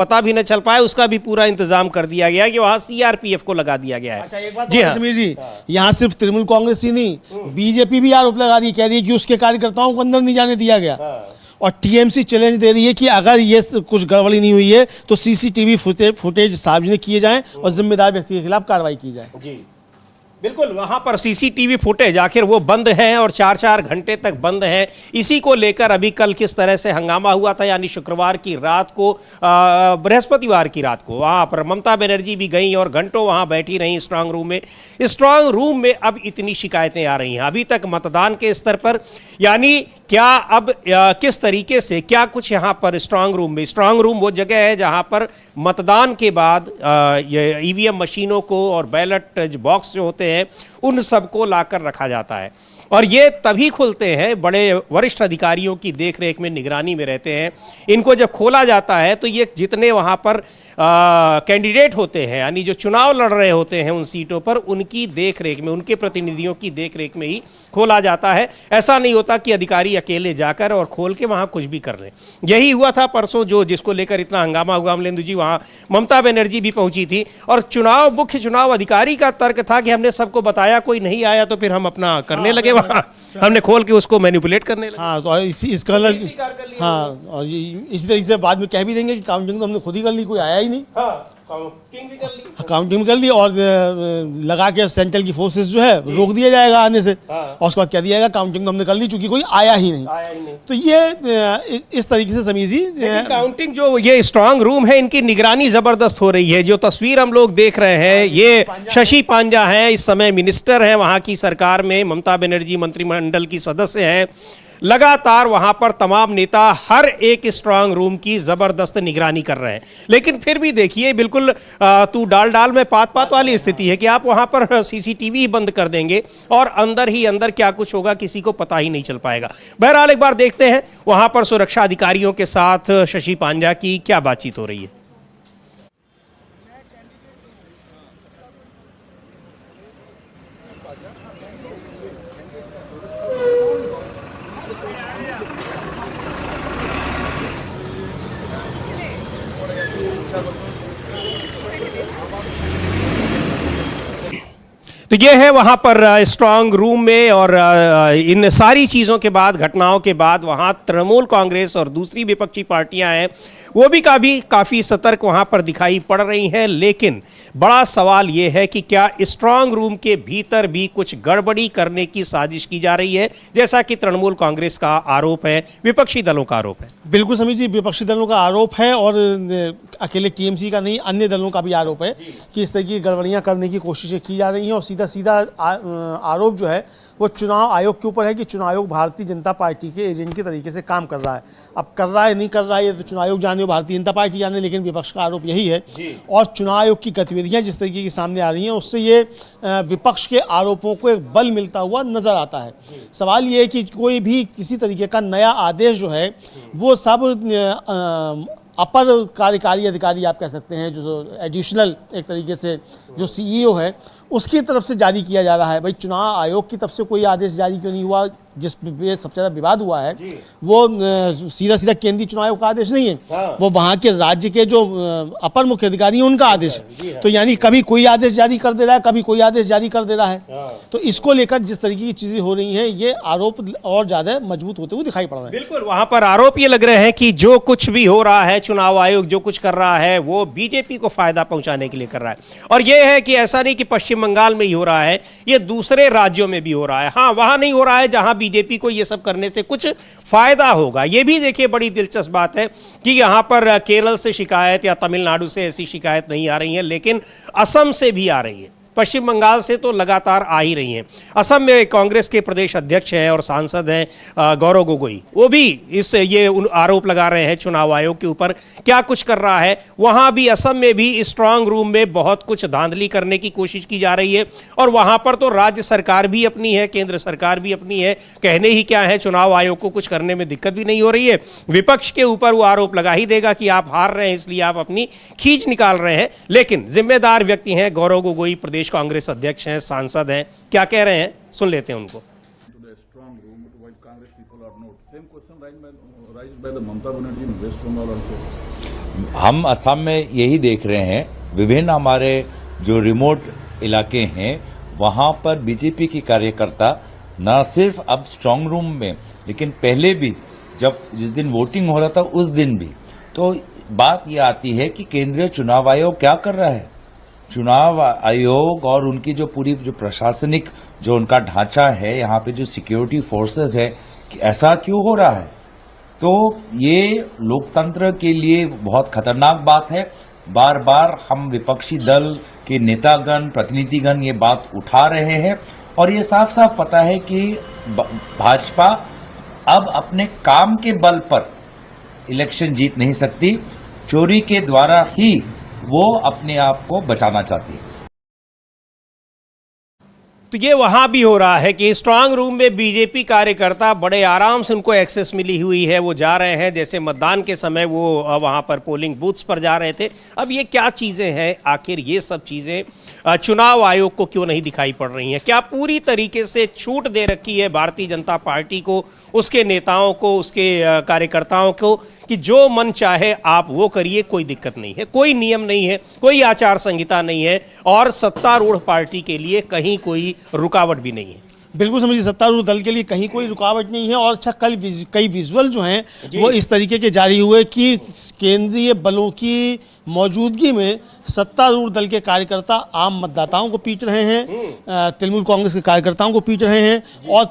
पता भी न चल पाए, उसका भी पूरा इंतजाम कर दिया गया कि वहाँ सीआरपीएफ को लगा दिया गया है। अच्छा, एक बात जी हाँ, समीर जी, यहाँ सिर्फ तृणमूल कांग्रेस ही नहीं, बीजेपी भी आरोप लगा रही है, कह रही है कि उसके कार्यकर्ताओं को अंदर नहीं जाने दिया गया। और टीएमसी चैलेंज दे रही है कि अगर ये कुछ गड़बड़ी नहीं हुई है तो सीसीटीवी फुटेज सार्वजनिक किए जाएं और जिम्मेदार व्यक्ति के खिलाफ कार्रवाई की जाए। जी बिल्कुल, वहाँ पर सीसीटीवी फुटेज आखिर वो बंद हैं और 4-4 घंटे तक बंद हैं। इसी को लेकर अभी कल किस तरह से हंगामा हुआ था, यानी शुक्रवार की रात को, बृहस्पतिवार की रात को वहाँ पर ममता बनर्जी भी गई और घंटों वहाँ बैठी रहीं स्ट्रांग रूम में। स्ट्रांग रूम में अब इतनी शिकायतें आ रही हैं अभी तक मतदान के स्तर पर, यानी क्या अब किस तरीके से क्या कुछ यहाँ पर स्ट्रांग रूम वो जगह है जहाँ पर मतदान के बाद ईवीएम मशीनों को और बैलेट बॉक्स जो होते हैं उन सबको लाकर रखा जाता है और ये तभी खुलते हैं, बड़े वरिष्ठ अधिकारियों की देखरेख में, निगरानी में रहते हैं। इनको जब खोला जाता है तो ये जितने वहाँ पर कैंडिडेट होते हैं, यानी जो चुनाव लड़ रहे होते हैं उन सीटों पर, उनकी देखरेख में, उनके प्रतिनिधियों की देखरेख में ही खोला जाता है। ऐसा नहीं होता कि अधिकारी अकेले जाकर और खोल के वहाँ कुछ भी कर लें। यही हुआ था परसों, जो जिसको लेकर इतना हंगामा हुआ। अमलेंदु जी, वहाँ ममता बनर्जी भी पहुंची थी और मुख्य चुनाव अधिकारी का तर्क था कि हमने सबको बताया, कोई नहीं आया तो फिर हम अपना करने लगे, वहाँ हमने खोल के उसको मैनिपुलेट करने लगे। हाँ, तो इसका हाँ, और इसी तरीके से बाद में कह भी देंगे कि काउंटिंग तो हमने खुद ही कर ली, कोई आया ही नहीं। काउंटिंग भी कर ली और लगा के सेंट्रल की फोर्सेस जो है रोक दिया जाएगा आने से। और उसके बाद कह दिया जाएगा काउंटिंग तो हमने कर ली, चूंकि कोई आया ही नहीं। तो ये इस तरीके से समीर जी, काउंटिंग जो ये स्ट्रांग रूम है, इनकी निगरानी जबरदस्त हो रही है। जो तस्वीर हम लोग देख रहे हैं, ये शशि पांजा हैं, इस समय मिनिस्टर हैं वहां की सरकार में, ममता बनर्जी मंत्रिमंडल की सदस्य हैं। लगातार वहां पर तमाम नेता हर एक स्ट्रांग रूम की जबरदस्त निगरानी कर रहे हैं। लेकिन फिर भी देखिए, बिल्कुल तू डाल में पात वाली स्थिति है कि आप वहां पर सीसीटीवी बंद कर देंगे और अंदर ही अंदर क्या कुछ होगा किसी को पता ही नहीं चल पाएगा। बहरहाल एक बार देखते हैं वहां पर सुरक्षा अधिकारियों के साथ शशि पांजा की क्या बातचीत हो रही है। तो ये है वहाँ पर स्ट्रांग रूम में, और इन सारी चीज़ों के बाद, घटनाओं के बाद, वहाँ तृणमूल कांग्रेस और दूसरी विपक्षी पार्टियां हैं वो भी काफ़ी सतर्क वहाँ पर दिखाई पड़ रही हैं। लेकिन बड़ा सवाल ये है कि क्या स्ट्रांग रूम के भीतर भी कुछ गड़बड़ी करने की साजिश की जा रही है, जैसा कि तृणमूल कांग्रेस का आरोप है, विपक्षी दलों का आरोप है। बिल्कुल समीर जी, विपक्षी दलों का आरोप है और अकेले टीएमसी का नहीं, अन्य दलों का भी आरोप है कि इस तरह की गड़बड़ियाँ करने की कोशिशें की जा रही हैं। और सीधा आरोप जो है वो चुनाव आयोग के ऊपर है कि चुनाव आयोग भारतीय जनता पार्टी के एजेंट के तरीके से काम कर रहा है। अब कर रहा है नहीं कर रहा है ये तो चुनाव आयोग जाने, भारतीय जनता पार्टी जाने, लेकिन विपक्ष का आरोप यही है। और चुनाव आयोग की गतिविधियां जिस तरीके की सामने आ रही हैं, उससे ये विपक्ष के आरोपों को एक बल मिलता हुआ नजर आता है। सवाल ये है कि कोई भी किसी तरीके का नया आदेश जो है वो सब अपर कार्यकारी अधिकारी आप कह सकते हैं, जो एडिशनल एक तरीके से जो सीईओ है उसकी तरफ से जारी किया जा रहा है। भाई, चुनाव आयोग की तरफ से कोई आदेश जारी क्यों नहीं हुआ? जिस सबसे ज़्यादा विवाद हुआ है वो सीधा केंद्रीय चुनाव आयोग का आदेश नहीं है, वो वहाँ के राज्य के जो अपर मुख्य अधिकारी हैं उनका आदेश है। तो यानी कभी कोई आदेश जारी कर दे रहा है, कभी कोई आदेश जारी कर दे रहा है। तो इसको लेकर जिस तरीके की चीज़ें हो रही हैं, ये आरोप और ज़्यादा मजबूत होते हुए दिखाई पड़ रहे हैं। बिल्कुल, वहाँ पर आरोप ये लग रहे हैं कि जो कुछ भी हो रहा है, चुनाव आयोग जो कुछ कर रहा है वो बीजेपी को फायदा पहुंचाने के लिए कर रहा है। और ये है कि ऐसा नहीं कि पश्चिम बंगाल में ही हो रहा है, ये दूसरे राज्यों में भी हो रहा है। हाँ, वहाँ नहीं हो रहा है जहाँ बीजेपी को ये सब करने से कुछ फायदा होगा। ये भी देखिए बड़ी दिलचस्प बात है कि यहाँ पर केरल से शिकायत या तमिलनाडु से ऐसी शिकायत नहीं आ रही है, लेकिन असम से भी आ रही है, पश्चिम बंगाल से तो लगातार आ ही रही हैं। असम में कांग्रेस के प्रदेश अध्यक्ष हैं और सांसद हैं गौरव गोगोई, वो भी ये आरोप लगा रहे हैं चुनाव आयोग के ऊपर क्या कुछ कर रहा है। वहाँ भी असम में भी स्ट्रांग रूम में बहुत कुछ धांधली करने की कोशिश की जा रही है और वहाँ पर तो राज्य सरकार भी अपनी है, केंद्र सरकार भी अपनी है, कहने ही क्या है, चुनाव आयोग को कुछ करने में दिक्कत भी नहीं हो रही है। विपक्ष के ऊपर वो आरोप लगा ही देगा कि आप हार रहे हैं इसलिए आप अपनी खींच निकाल रहे हैं। लेकिन जिम्मेदार व्यक्ति हैं गौरव गोगोई, प्रदेश कांग्रेस अध्यक्ष हैं, सांसद हैं, क्या कह रहे हैं सुन लेते हैं उनको। Raised by the Mamata Banerjee in West Bengal also. हम असम में यही देख रहे हैं, विभिन्न हमारे जो रिमोट इलाके हैं वहां पर बीजेपी की कार्यकर्ता न सिर्फ अब स्ट्रांग रूम में, लेकिन पहले भी जब जिस दिन वोटिंग हो रहा था उस दिन भी। तो बात यह आती है कि केंद्रीय चुनाव आयोग क्या कर रहा है। चुनाव आयोग और उनकी जो पूरी जो प्रशासनिक जो उनका ढांचा है, यहाँ पे जो सिक्योरिटी फोर्सेस है, ऐसा क्यों हो रहा है। तो ये लोकतंत्र के लिए बहुत खतरनाक बात है। बार बार हम विपक्षी दल के नेतागण, प्रतिनिधिगण ये बात उठा रहे हैं और ये साफ साफ पता है कि भाजपा अब अपने काम के बल पर इलेक्शन जीत नहीं सकती, चोरी के द्वारा ही वो अपने आप को बचाना चाहती है। तो ये वहाँ भी हो रहा है कि स्ट्रांग रूम में बीजेपी कार्यकर्ता बड़े आराम से उनको एक्सेस मिली हुई है, वो जा रहे हैं जैसे मतदान के समय वो वहाँ पर पोलिंग बूथ्स पर जा रहे थे। अब ये क्या चीज़ें हैं, आखिर ये सब चीज़ें चुनाव आयोग को क्यों नहीं दिखाई पड़ रही हैं? क्या पूरी तरीके से छूट दे रखी है भारतीय जनता पार्टी को, उसके नेताओं को, उसके कार्यकर्ताओं को कि जो मन चाहे आप वो करिए, कोई दिक्कत नहीं है, कोई नियम नहीं है, कोई आचार संहिता नहीं है और सत्तारूढ़ पार्टी के लिए कहीं कोई रुकावट भी नहीं है? बिल्कुल समझिए, सत्तारूढ़ दल के लिए कहीं कोई रुकावट नहीं है। और अच्छा, कल कई विजुअल जो हैं वो इस तरीके के जारी हुए कि केंद्रीय बलों की मौजूदगी में सत्तारूढ़ दल के कार्यकर्ता आम मतदाताओं को पीट रहे हैं, तृणमूल कांग्रेस के कार्यकर्ताओं को पीट रहे हैं और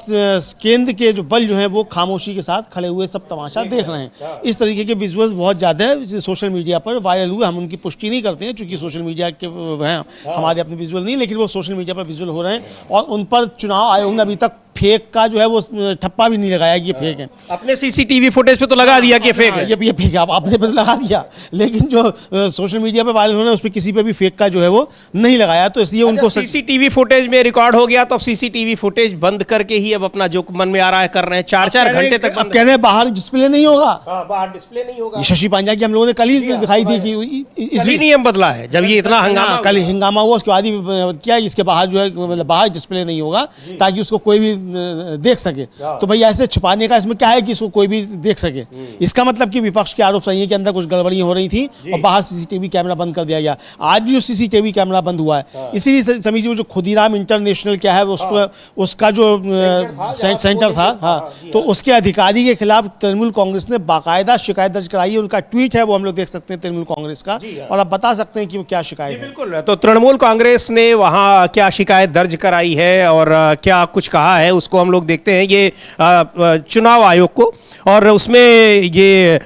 केंद्र के जो बल जो हैं वो खामोशी के साथ खड़े हुए सब तमाशा देख रहे हैं। इस तरीके के विजुअल्स बहुत ज़्यादा सोशल मीडिया पर वायरल हुए। हम उनकी पुष्टि नहीं करते हैं चूँकि सोशल मीडिया के हैं, हमारे अपने विजुअल नहीं, लेकिन वो सोशल मीडिया पर विजुअल हो रहे हैं और उन पर चुनाव आयोग ने अभी तक फेक का जो है वो ठप्पा भी नहीं लगाया कि ये फेक है। अपने सीसीटीवी फुटेज पे तो लगा दिया कि फेक है। ये फेक है, आपने पे लगा दिया, लेकिन जो सोशल मीडिया पे वायरल होना है उस पर किसी पे भी फेक का जो है वो नहीं लगाया। तो इसलिए उनको सीसीटीवी फुटेज में रिकॉर्ड हो गया तो अब सीसीटीवी फुटेज बंद करके ही अब अपना जो मन में आ रहा है कर रहे हैं। 4-4 घंटे तक कह रहे हैं बाहर डिस्प्ले नहीं होगा, बाहर डिस्प्ले नहीं होगा। शशि पांजा की हम लोगों ने कल ही दिखाई थी कि इसी नियम बदला है जब ये इतना हंगामा, कल हंगामा हुआ, उसके बाद ही क्या इसके बाहर जो है मतलब बाहर डिस्प्ले नहीं होगा ताकि उसको कोई भी देख सके। तो भाई ऐसे छिपाने का इसमें क्या है कि इसको कोई भी देख सके। इसका मतलब कि विपक्ष के आरोप सही है कि अंदर कुछ गड़बड़ियां हो रही थी और बाहर सीसीटीवी कैमरा बंद कर दिया गया। आज भी जो सीसीटीवी कैमरा बंद हुआ है, इसीलिए समझिए जो खुदीराम इंटरनेशनल क्या है उसका जो सेंटर था, हाँ, तो उसके अधिकारी के खिलाफ तृणमूल कांग्रेस ने बाकायदा शिकायत दर्ज कराई है। उनका ट्वीट है वो हम लोग देख सकते हैं तृणमूल कांग्रेस का, और आप बता सकते हैं कि वो क्या शिकायत है। बिल्कुल, तो तृणमूल कांग्रेस ने वहां क्या शिकायत दर्ज कराई है और क्या कुछ कहा है उसको हम लोग देखते हैं। ये चुनाव आयोग को, और उसमें ये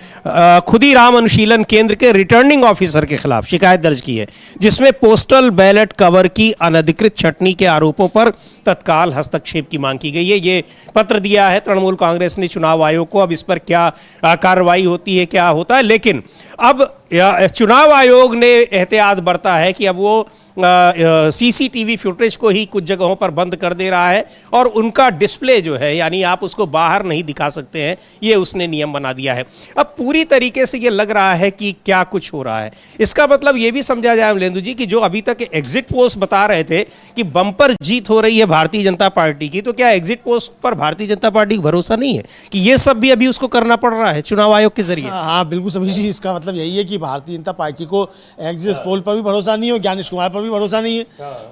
खुदीराम अनुशीलन केंद्र के रिटर्निंग ऑफिसर के खिलाफ शिकायत दर्ज की है, जिसमें पोस्टल बैलेट कवर की अनधिकृत छंटनी के आरोपों पर तत्काल हस्तक्षेप की मांग की गई है। ये पत्र दिया है तृणमूल कांग्रेस ने चुनाव आयोग को। अब इस पर क्या कार्रवाई होती है, क्या होता है, लेकिन अब चुनाव आयोग ने एहतियात बरता है कि अब वो सीसीटीवी फुटेज को ही कुछ जगहों पर बंद कर दे रहा है और उनका डिस्प्ले जो है यानी आप उसको बाहर नहीं दिखा सकते हैं, ये उसने नियम बना दिया है। अब पूरी तरीके से ये लग रहा है कि क्या कुछ हो रहा है। इसका मतलब ये भी समझा जाए अमलेंदु जी कि जो अभी तक एग्जिट पोस्ट बता रहे थे कि बम्पर जीत हो रही है भारतीय जनता पार्टी की, तो क्या एग्जिट पोस्ट पर भारतीय जनता पार्टी को भरोसा नहीं है कि ये सब भी अभी उसको करना पड़ रहा है चुनाव आयोग के जरिए? हाँ बिल्कुल समझिए, इसका मतलब यही है कि भारतीय जनता पार्टी को एग्जिट पोल पर भी भरोसा नहीं है, ज्ञानेश कुमार पर भी भरोसा नहीं है।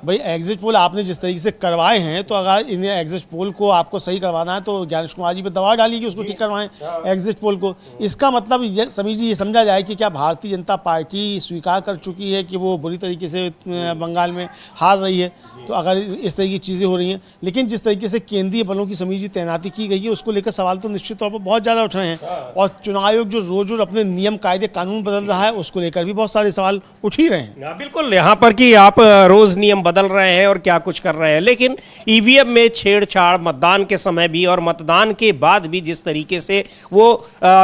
भाई एग्जिट पोल आपने जिस तरीके से करवाए हैं, तो अगर इन एग्जिट पोल को आपको सही करवाना है तो ज्ञानेश कुमार जी पर दबाव डालिए कि उसको ठीक करवाएं एग्जिट पोल को। इसका मतलब समझिए, ये समझा जाए कि क्या भारतीय जनता पार्टी स्वीकार कर चुकी है कि वो बुरी तरीके से बंगाल में हार रही है। तो अगर इस तरह की चीज़ें हो रही हैं, लेकिन जिस तरीके से केंद्रीय बलों की समझिए तैनाती की गई है, उसको लेकर सवाल तो निश्चित तौर पर बहुत ज़्यादा उठ रहे हैं। और चुनाव आयोग जो रोज रोज अपने नियम कायदे कानून बदल रहा है, उसको लेकर भी बहुत सारे सवाल उठ ही रहे हैं। बिल्कुल, यहाँ पर कि आप रोज नियम बदल रहे हैं और क्या कुछ कर रहे हैं, लेकिन ईवीएम में छेड़छाड़ मतदान के समय भी और मतदान के बाद भी जिस तरीके से वो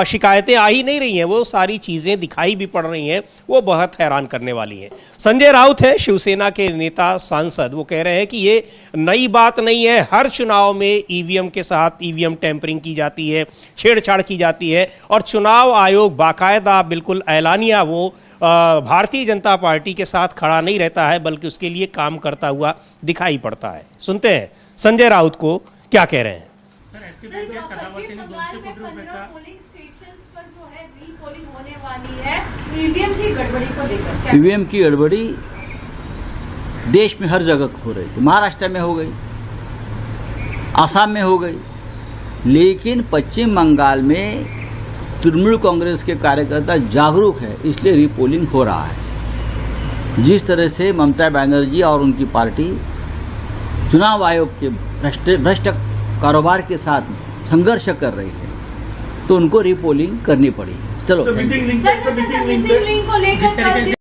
शिकायतें आ ही नहीं रही हैं, वो सारी चीज़ें दिखाई भी पड़ रही हैं, वो बहुत हैरान करने वाली हैं। संजय राउत है शिवसेना के नेता सांसद, वो कह रहे हैं कि ये नई बात नहीं है, हर चुनाव में ईवीएम के साथ ईवीएम टैंपरिंग की जाती है, छेड़छाड़ की जाती है और चुनाव आयोग बाकायदा बिल्कुल ऐलानिया वो भारतीय जनता पार्टी के साथ खड़ा नहीं रहता है, बल्कि उसके लिए काम करता हुआ दिखाई पड़ता है। सुनते हैं संजय राउत को क्या कह रहे हैं। सर, एसटी बोर्ड के सदावर्ती ने 200 कोटी रुपए का पोलिंग स्टेशन ईवीएम की गड़बड़ी को लेकर क्या? ईवीएम की गड़बड़ी देश में हर जगह हो रही थी। महाराष्ट्र में हो गई, आसाम में हो गई, लेकिन पश्चिम बंगाल में तृणमूल कांग्रेस के कार्यकर्ता जागरूक है, इसलिए रीपोलिंग हो रहा है। जिस तरह से ममता बनर्जी और उनकी पार्टी चुनाव आयोग के भ्रष्ट कारोबार के साथ संघर्ष कर रही है, तो उनको रीपोलिंग करनी पड़ी। चलो, मिसिंग लिंक को लेकर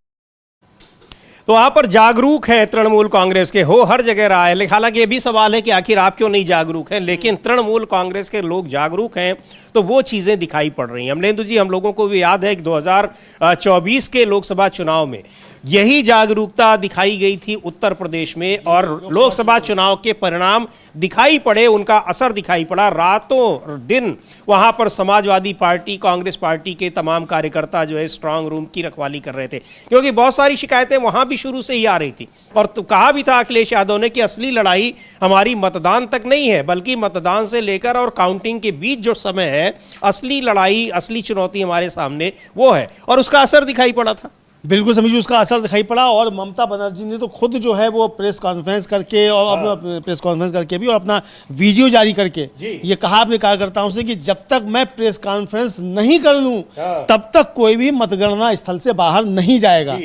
तो वहां पर जागरूक है तृणमूल कांग्रेस के, हो हर जगह रहा है। लेकिन हालांकि ये भी सवाल है कि आखिर आप क्यों नहीं जागरूक हैं, लेकिन तृणमूल कांग्रेस के लोग जागरूक हैं तो वो चीज़ें दिखाई पड़ रही हैं। अमलेंदु जी, हम लोगों को भी याद है कि 2024 के लोकसभा चुनाव में यही जागरूकता दिखाई गई थी उत्तर प्रदेश में, और लोकसभा चुनाव के परिणाम दिखाई पड़े, उनका असर दिखाई पड़ा। रातों दिन वहां पर समाजवादी पार्टी, कांग्रेस पार्टी के तमाम कार्यकर्ता जो है स्ट्रांग रूम की रखवाली कर रहे थे, क्योंकि बहुत सारी शिकायतें वहां भी शुरू से ही आ रही थी। और तो कहा भी था अखिलेश यादव ने कि असली लड़ाई हमारी मतदान तक नहीं है, बल्कि मतदान से लेकर और काउंटिंग के बीच जो समय है, असली लड़ाई, असली चुनौती हमारे सामने वो है, और उसका असर दिखाई पड़ा था। बिल्कुल समझिए, उसका असर दिखाई पड़ा। और ममता बनर्जी ने तो खुद जो है वो प्रेस कॉन्फ्रेंस करके और अपना प्रेस कॉन्फ्रेंस करके भी और अपना वीडियो जारी करके ये कहा अपने कार्यकर्ताओं से कि जब तक मैं प्रेस कॉन्फ्रेंस नहीं कर लूं तब तक कोई भी मतगणना स्थल से बाहर नहीं जाएगा।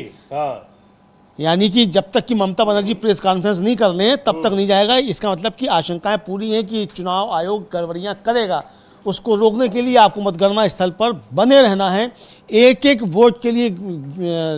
यानी कि जब तक कि ममता बनर्जी प्रेस कॉन्फ्रेंस नहीं कर लें तब तक नहीं जाएगा। इसका मतलब कि आशंकाएं पूरी हैं कि चुनाव आयोग गड़बड़ियां करेगा। उसको रोकने के लिए आपको मतगणना स्थल पर बने रहना है, एक एक वोट के लिए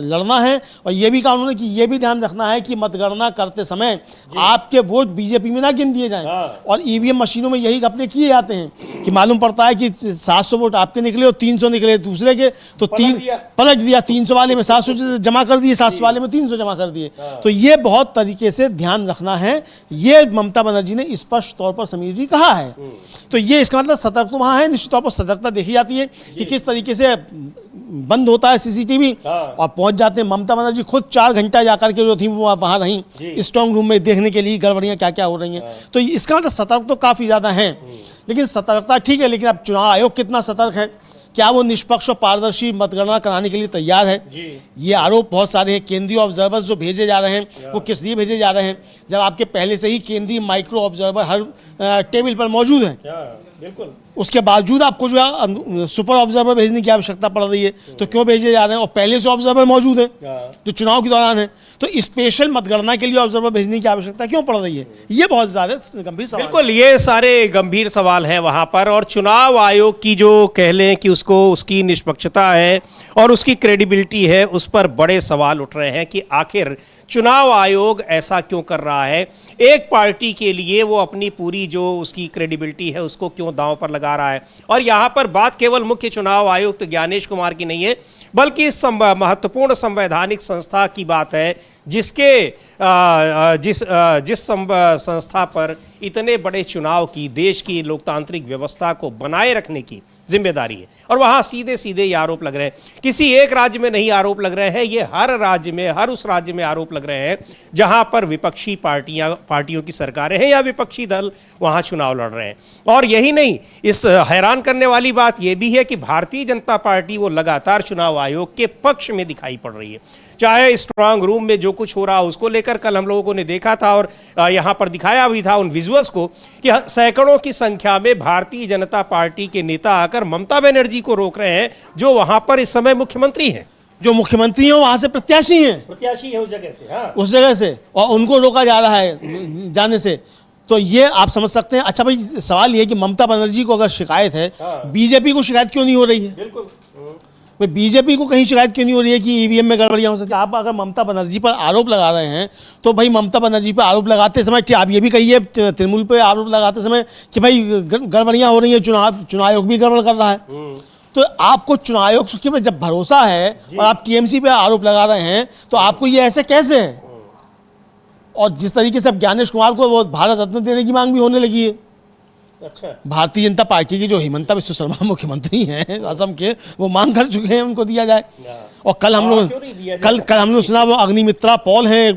लड़ना है। और ये भी कहा उन्होंने कि ये भी ध्यान रखना है कि मतगणना करते समय आपके वोट बीजेपी में ना गिन दिए जाएं। और ईवीएम मशीनों में यही घपले किए जाते हैं कि मालूम पड़ता है कि 700 वोट आपके निकले और 300 निकले दूसरे के, तो पलट दिया 300 वाले में 700 जमा कर दिए, 700 वाले में 300 जमा कर दिए। तो ये बहुत तरीके से ध्यान रखना है, ये ममता बनर्जी ने स्पष्ट तौर पर समीर जी कहा है। तो ये इसका मतलब सतर्क तो वहाँ है, निश्चित तौर पर सतर्कता देखी जाती है कि किस तरीके से बंद होता है सीसीटीवी और पहुंच जाते हैं। ममता बनर्जी खुद 4 घंटा जाकर के जो थी वो वहां रहीं स्ट्रांग रूम में देखने के लिए गड़बड़ियां क्या क्या हो रही हैं। तो इसका मतलब सतर्क तो काफी ज्यादा है, लेकिन सतर्कता ठीक है, लेकिन अब चुनाव आयोग कितना सतर्क है, क्या वो निष्पक्ष और पारदर्शी मतगणना कराने के लिए तैयार है? ये आरोप बहुत सारे हैं। केंद्रीय ऑब्जर्वर्स जो भेजे जा रहे हैं वो किस लिए भेजे जा रहे हैं, जब आपके पहले से ही केंद्रीय माइक्रो ऑब्जर्वर हर टेबल पर मौजूद हैं, बिल्कुल, उसके बावजूद आपको जो है सुपर ऑब्जर्वर भेजने की आवश्यकता पड़ रही है। तो क्यों भेजे जा रहे हैं? और पहले से ऑब्जर्वर मौजूद हैं जो चुनाव के दौरान है, तो स्पेशल मतगणना के लिए ऑब्जर्वर भेजने की आवश्यकता क्यों पड़ रही है? ये बहुत ज्यादा गंभीर सवाल। बिल्कुल, ये सारे गंभीर सवाल हैं वहां पर। और चुनाव आयोग की जो कह लें कि उसको उसकी निष्पक्षता है और उसकी क्रेडिबिलिटी है, उस पर बड़े सवाल उठ रहे हैं कि आखिर चुनाव आयोग ऐसा क्यों कर रहा है। एक पार्टी के लिए वो अपनी पूरी जो उसकी क्रेडिबिलिटी है उसको क्यों दांव पर लगा रहा है। और यहाँ पर बात केवल मुख्य चुनाव आयुक्त ज्ञानेश कुमार की नहीं है, बल्कि इस महत्वपूर्ण संवैधानिक संस्था की बात है जिस संस्था पर इतने बड़े चुनाव की, देश की लोकतांत्रिक व्यवस्था को बनाए रखने की जिम्मेदारी है। और वहां सीधे सीधे ये आरोप लग रहे हैं, किसी एक राज्य में नहीं आरोप लग रहे हैं, ये हर राज्य में, हर उस राज्य में आरोप लग रहे हैं जहां पर विपक्षी पार्टियों की सरकारें हैं या विपक्षी दल वहां चुनाव लड़ रहे हैं। और यही नहीं, इस हैरान करने वाली बात यह भी है कि भारतीय जनता पार्टी वो लगातार चुनाव आयोग के पक्ष में दिखाई पड़ रही है। चाहे स्ट्रांग रूम में जो कुछ हो रहा उसको लेकर कल हम लोगों ने देखा था और यहाँ पर दिखाया भी था उन विजुअल्स को कि सैकड़ों की संख्या में भारतीय जनता पार्टी के नेता आकर ममता बनर्जी को रोक रहे हैं, जो वहां पर इस समय मुख्यमंत्री हैं, जो मुख्यमंत्री हैं वहां से प्रत्याशी हैं, उस जगह से, हाँ, उस जगह से, और उनको रोका जा रहा है जाने से। तो ये आप समझ सकते हैं। अच्छा भाई, सवाल ये है कि ममता बनर्जी को अगर शिकायत है, बीजेपी को शिकायत क्यों नहीं हो रही है? बिल्कुल, बीजेपी को कहीं शिकायत क्यों नहीं हो रही है कि ईवीएम में गड़बड़ियां हो सकती है? आप अगर ममता बनर्जी पर आरोप लगा रहे हैं तो भाई ममता बनर्जी पर आरोप लगाते समय आप ये भी कहिए तृणमूल पर आरोप लगाते समय कि भाई गड़बड़ियां हो रही हैं, चुनाव आयोग भी गड़बड़ कर रहा है। तो आपको चुनाव आयोग के जब भरोसा है और आप टीएमसी पे आरोप लगा रहे हैं तो आपको ये ऐसे कैसे है? और जिस तरीके से अब ज्ञानेश कुमार को वो भारत रत्न देने की मांग भी होने लगी है, अच्छा, भारतीय जनता पार्टी के जो हिमंता बिस्व शर्मा मुख्यमंत्री हैं असम के, वो मांग कर चुके हैं उनको दिया जाए। और कल हम लोग क्यों नहीं दिया कल हमने सुना वो अग्निमित्रा पॉल हैं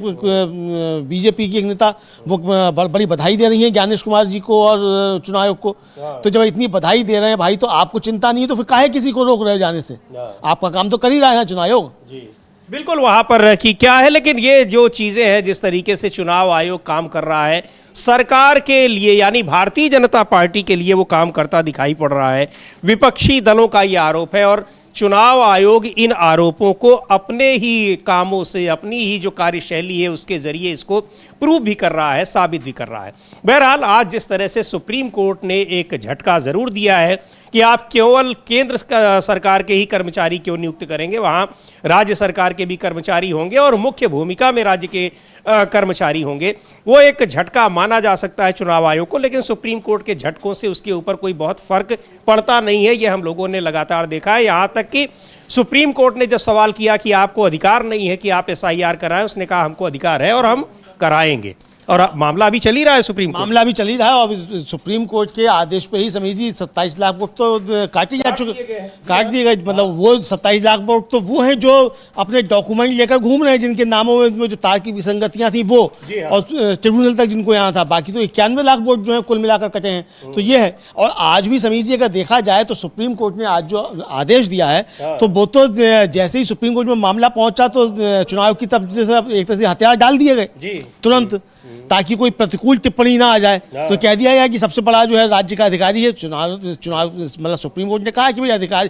बीजेपी की एक नेता, वो बड़ी बधाई दे रही हैं ज्ञानेश कुमार जी को और चुनाव आयोग को। तो जब इतनी बधाई दे रहे हैं भाई, तो आपको चिंता नहीं है तो फिर काहे किसी को रोक रहे हो जाने से? आपका काम तो कर ही रहा है चुनाव आयोग। जी बिल्कुल, वहां पर कि क्या है, लेकिन ये जो चीजें हैं, जिस तरीके से चुनाव आयोग काम कर रहा है सरकार के लिए, यानी भारतीय जनता पार्टी के लिए वो काम करता दिखाई पड़ रहा है। विपक्षी दलों का ये आरोप है और चुनाव आयोग इन आरोपों को अपने ही कामों से, अपनी ही जो कार्यशैली है उसके जरिए इसको प्रूव भी कर रहा है, साबित भी कर रहा है। बहरहाल आज जिस तरह से सुप्रीम कोर्ट ने एक झटका जरूर दिया है कि आप केवल केंद्र सरकार के ही कर्मचारी क्यों नियुक्त करेंगे, वहां राज्य सरकार के भी कर्मचारी होंगे और मुख्य भूमिका में राज्य के कर्मचारी होंगे, वो एक झटका माना जा सकता है चुनाव आयोग को। लेकिन सुप्रीम कोर्ट के झटकों से उसके ऊपर कोई बहुत फर्क पड़ता नहीं है, ये हम लोगों ने लगातार देखा है। यहाँ तक कि सुप्रीम कोर्ट ने जब सवाल किया कि आपको अधिकार नहीं है कि आप SIR कराएं, उसने कहा हमको अधिकार है और हम कराएंगे। और मामला अभी चल ही रहा है, सुप्रीम कोर्ट मामला अभी चल ही रहा है। और सुप्रीम कोर्ट के आदेश पे ही समझिए 27 लाख वोट तो काट दिए गए। मतलब वो 27 लाख वोट तो वो हैं जो अपने डॉक्यूमेंट लेकर घूम रहे हैं, जिनके नामों में जो तार्किक विसंगतियां थी वो, और ट्रिब्यूनल तक जिनको यहाँ था। बाकी तो 91 लाख वोट जो है कुल मिलाकर कटे हैं। तो ये है। और आज भी समझिए अगर देखा जाए तो सुप्रीम कोर्ट ने आज जो आदेश दिया है, तो वो तो जैसे ही सुप्रीम कोर्ट में मामला पहुंचा तो चुनाव की तरफ एक तरह से हथियार डाल दिए गए तुरंत, ताकि कोई प्रतिकूल टिप्पणी ना आ जाए। तो कह दिया गया कि सबसे बड़ा जो है राज्य का अधिकारी है चुनाव मतलब सुप्रीम कोर्ट ने कहा कि भाई अधिकारी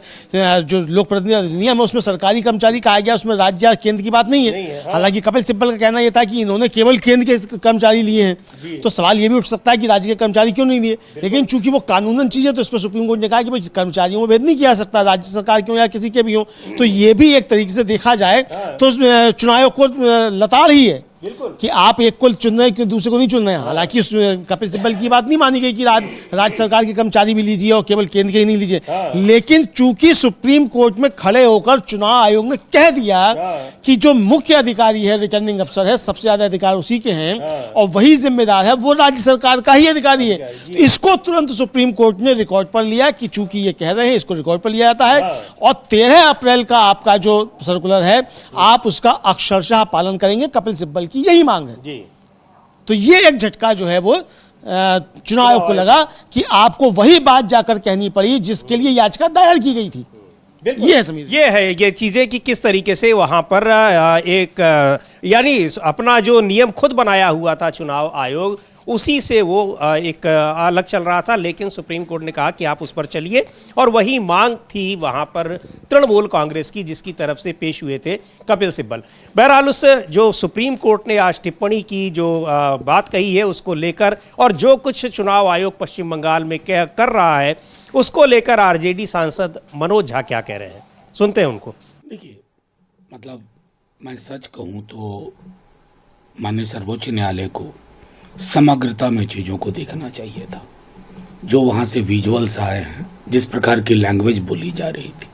जो लोक प्रतिनिधि अधिनियम है उसमें सरकारी कर्मचारी कहा गया, उसमें राज्य केंद्र की बात नहीं है। हालांकि कपिल सिब्बल का कहना यह था कि इन्होंने केवल केंद्र के कर्मचारी लिए हैं, तो सवाल ये भी उठ सकता है कि राज्य के कर्मचारी क्यों नहीं लिए। लेकिन चूंकि वो कानूनन चीज है तो इस पर सुप्रीम कोर्ट ने कहा कि भाई कर्मचारियों में भेद नहीं किया सकता, राज्य सरकार क्यों या किसी के भी हो। तो ये भी एक तरीके से देखा जाए तो चुनाव आयोग को लताड़ ही है कि आप एक को चुन रहे हैं, दूसरे को नहीं चुन रहे हैं। हालांकि कपिल सिब्बल की बात नहीं मानी गई कि राज्य सरकार के कर्मचारी भी लीजिए और केवल केंद्र के ही नहीं लीजिए। लेकिन चूंकि सुप्रीम कोर्ट में खड़े होकर चुनाव आयोग ने कह दिया कि जो मुख्य अधिकारी है, रिटर्निंग अफसर है, सबसे ज्यादा अधिकार उसी के हैं और वही जिम्मेदार है, वो राज्य सरकार का ही अधिकारी है। तो इसको तुरंत सुप्रीम कोर्ट ने रिकॉर्ड पर लिया कि चूंकि ये कह रहे हैं, इसको रिकॉर्ड पर लिया जाता है और 13 अप्रैल का आपका जो सर्कुलर है आप उसका अक्षरशः पालन करेंगे। कपिल सिब्बल की यही मांग है जी। तो ये एक झटका जो है वो चुनाव आयोग को लगा कि आपको वही बात जाकर कहनी पड़ी जिसके लिए याचिका दायर की गई थी। ये है ये चीजें कि किस तरीके से वहां पर एक यानी अपना जो नियम खुद बनाया हुआ था चुनाव आयोग, उसी से वो एक अलग चल रहा था। लेकिन सुप्रीम कोर्ट ने कहा कि आप उस पर चलिए और वही मांग थी वहां पर तृणमूल कांग्रेस की, जिसकी तरफ से पेश हुए थे कपिल सिब्बल। बहरहाल उस जो सुप्रीम कोर्ट ने आज टिप्पणी की, जो बात कही है उसको लेकर और जो कुछ चुनाव आयोग पश्चिम बंगाल में कर रहा है उसको लेकर आरजेडी सांसद मनोज झा क्या कह रहे हैं, सुनते हैं उनको। देखिए, मतलब मैं सच कहूं तो माननीय सर्वोच्च न्यायालय को समग्रता में चीजों को देखना चाहिए था। जो वहां से विजुअल्स आए हैं, जिस प्रकार की लैंग्वेज बोली जा रही थी,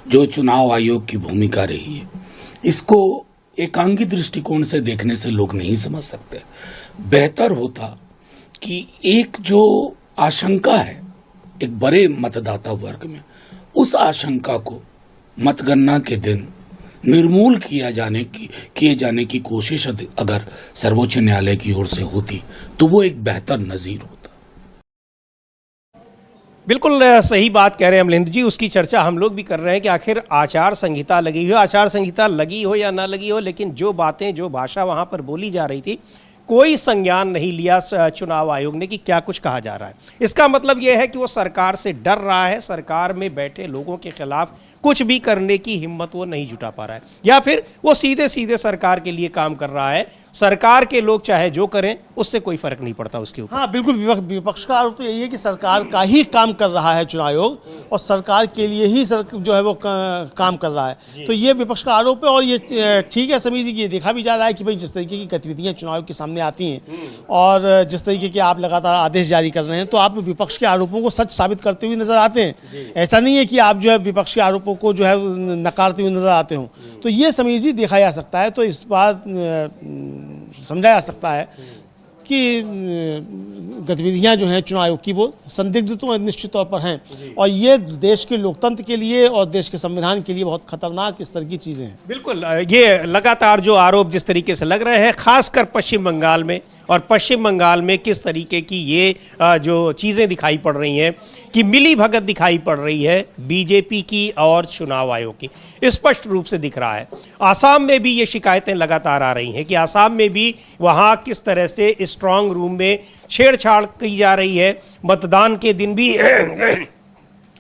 जो चुनाव आयोग की भूमिका रही है, इसको एकांगी दृष्टिकोण से देखने से लोग नहीं समझ सकते। बेहतर होता कि एक जो आशंका है एक बड़े मतदाता वर्ग में, उस आशंका को मतगणना के दिन निर्मूल किए जाने की कोशिश अगर सर्वोच्च न्यायालय की ओर से होती तो वो एक बेहतर नजीर होता। बिल्कुल सही बात कह रहे हैं अमलेंद्र जी। उसकी चर्चा हम लोग भी कर रहे हैं कि आखिर आचार संहिता लगी हो, आचार संहिता लगी हो या ना लगी हो, लेकिन जो बातें, जो भाषा वहां पर बोली जा रही थी, कोई संज्ञान नहीं लिया चुनाव आयोग ने कि क्या कुछ कहा जा रहा है। इसका मतलब यह है कि वो सरकार से डर रहा है, सरकार में बैठे लोगों के खिलाफ कुछ भी करने की हिम्मत वो नहीं जुटा पा रहा है, या फिर वो सीधे सीधे सरकार के लिए काम कर रहा है। सरकार के लोग चाहे जो करें उससे कोई फर्क नहीं पड़ता उसके ऊपर। हाँ बिल्कुल, विपक्ष का आरोप तो यही है कि सरकार का ही काम कर रहा है चुनाव आयोग और सरकार के लिए ही जो है वो काम कर रहा है। तो ये विपक्ष का आरोप है और ये ठीक है समीर जी, ये देखा भी जा रहा है कि भाई जिस तरीके की गतिविधियां चुनाव के सामने आती हैं और जिस तरीके के आप लगातार आदेश जारी कर रहे हैं, तो आप विपक्ष के आरोपों को सच साबित करते हुए नजर आते हैं। ऐसा नहीं है कि आप जो है विपक्ष के आरोपों को जो है नकारते हुए नजर आते हो। तो ये समीर जी देखा जा सकता है, तो इस बात समझा जा सकता है की गतिविधियां जो हैं चुनाव आयोग की वो संदिग्ध तो निश्चित तौर पर हैं, और ये देश के लोकतंत्र के लिए और देश के संविधान के लिए बहुत खतरनाक इस तरह की चीज़ें हैं। बिल्कुल, ये लगातार जो आरोप जिस तरीके से लग रहे हैं, खासकर पश्चिम बंगाल में, और पश्चिम बंगाल में किस तरीके की ये जो चीज़ें दिखाई पड़ रही हैं कि मिली भगत दिखाई पड़ रही है बीजेपी की और चुनाव आयोग की, स्पष्ट रूप से दिख रहा है। आसाम में भी ये शिकायतें लगातार आ रही हैं कि आसाम में भी वहाँ किस तरह से स्ट्रांग रूम में छेड़छाड़ की जा रही है, मतदान के दिन भी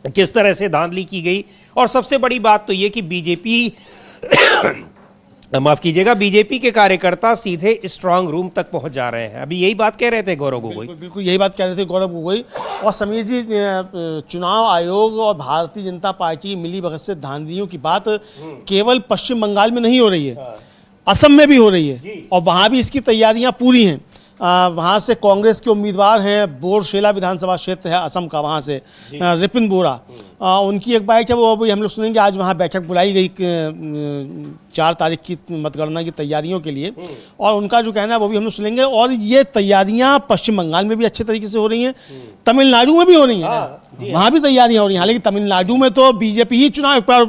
किस तरह से धांधली की गई। और सबसे बड़ी बात तो ये कि बीजेपी माफ कीजिएगा, बीजेपी के कार्यकर्ता सीधे स्ट्रांग रूम तक पहुंच जा रहे हैं। अभी यही बात कह रहे थे गौरव गोगोई। बिल्कुल यही बात कह रहे थे गौरव गोगोई। और समीर जी, चुनाव आयोग और भारतीय जनता पार्टी मिली भगत से धांधलियों की बात केवल पश्चिम बंगाल में नहीं हो रही है, असम में भी हो रही है, और वहाँ भी इसकी तैयारियाँ पूरी हैं। वहाँ से कांग्रेस के उम्मीदवार हैं, बोरशेला विधानसभा क्षेत्र है असम का, वहाँ से रिपिन बोरा, उनकी एक बैठक है, वो अभी हम लोग सुनेंगे। आज वहाँ बैठक बुलाई गई 4 तारीख की मतगणना की तैयारियों के लिए, और उनका जो कहना है वो भी हम लोग सुनेंगे। और ये तैयारियाँ पश्चिम बंगाल में भी अच्छे तरीके से हो रही हैं, तमिलनाडु में भी हो रही हैं, वहाँ भी तैयारियाँ हो रही हैं। हालांकि तमिलनाडु में तो बीजेपी ही चुनाव पर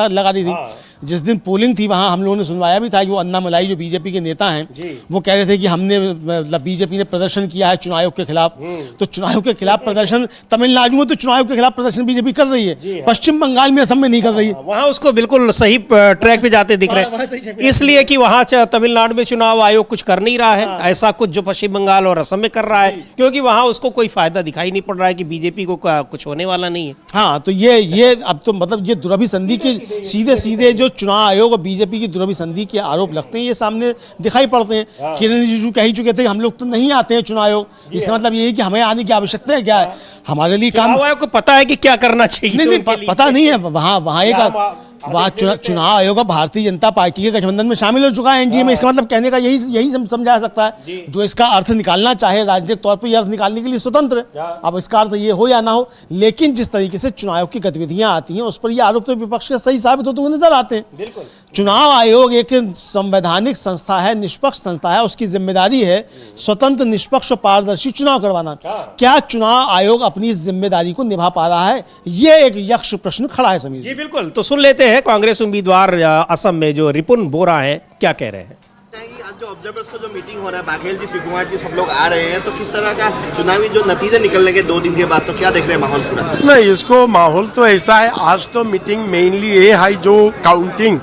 लगा रही थी। जिस दिन पोलिंग थी वहाँ हम लोगों ने सुनवाया भी था कि वो अन्नामलाई जो बीजेपी के नेता हैं वो कह रहे थे कि हमने मतलब बीजेपी ने प्रदर्शन किया है चुनाव आयोग के खिलाफ। तो चुनाव आयोग के खिलाफ प्रदर्शन तमिलनाडु में तो चुनाव आयोग के खिलाफ प्रदर्शन बीजेपी कर रही है, पश्चिम बंगाल में, असम में नहीं कर रही है। वहाँ उसको बिल्कुल सही ट्रैक पे जाते दिख रहे हैं, इसलिए कि वहाँ तमिलनाडु में चुनाव आयोग कुछ कर नहीं रहा है ऐसा कुछ जो पश्चिम बंगाल और असम में कर रहा है, क्योंकि वहाँ उसको कोई फायदा दिखाई नहीं पड़ रहा है कि बीजेपी को कुछ होने वाला नहीं है। हाँ, तो ये अब तो मतलब ये दुरभिसंधि के सीधे सीधे जो चुनाव आयोग और बीजेपी की दुरभिसंधि के आरोप लगते हैं, ये सामने दिखाई पड़ते हैं। किरण रिजिजू कह ही चुके थे कि हम लोग तो नहीं आते हैं चुनाव आयोग, इसका मतलब ये है कि हमें आने की आवश्यकता है क्या है, हमारे लिए काम। चुनाव आयोग को पता है कि क्या करना चाहिए? नहीं, पता नहीं है। वहाँ एक चुनाव आयोग भारतीय जनता पार्टी के गठबंधन में शामिल हो चुका है, एनडीए में। इसका मतलब कहने का यही समझा सकता है। जो इसका अर्थ निकालना चाहे राजनीतिक तौर पर, यह अर्थ निकालने के लिए स्वतंत्र है। अब इसका अर्थ ये हो या ना हो, लेकिन जिस तरीके से चुनाव आयोग की गतिविधियां आती हैं उस पर ये आरोप तो विपक्ष के सही साबित होते हुए नजर आते हैं। चुनाव आयोग एक संवैधानिक संस्था है, निष्पक्ष संस्था है, उसकी जिम्मेदारी है स्वतंत्र, निष्पक्ष और पारदर्शी चुनाव करवाना। क्या चुनाव आयोग अपनी इस जिम्मेदारी को निभा पा रहा है? ये एक यक्ष प्रश्न खड़ा है समीर जी। बिल्कुल, तो सुन लेते हैं कांग्रेस उम्मीदवार असम में जो रिपुन बोरा हैं क्या कह रहे हैं। आज जो ऑब्जर्वर्स का जो मीटिंग हो रहा है, बाघेल जी, शिवकुमार जी, सब लोग आ रहे हैं, तो किस तरह का चुनावी जो नतीजे निकलने के 2 दिन के बाद, तो क्या देख रहे हैं माहौल पूरा? नहीं, इसको माहौल तो ऐसा है, आज तो मीटिंग मेनली ये है जो काउंटिंग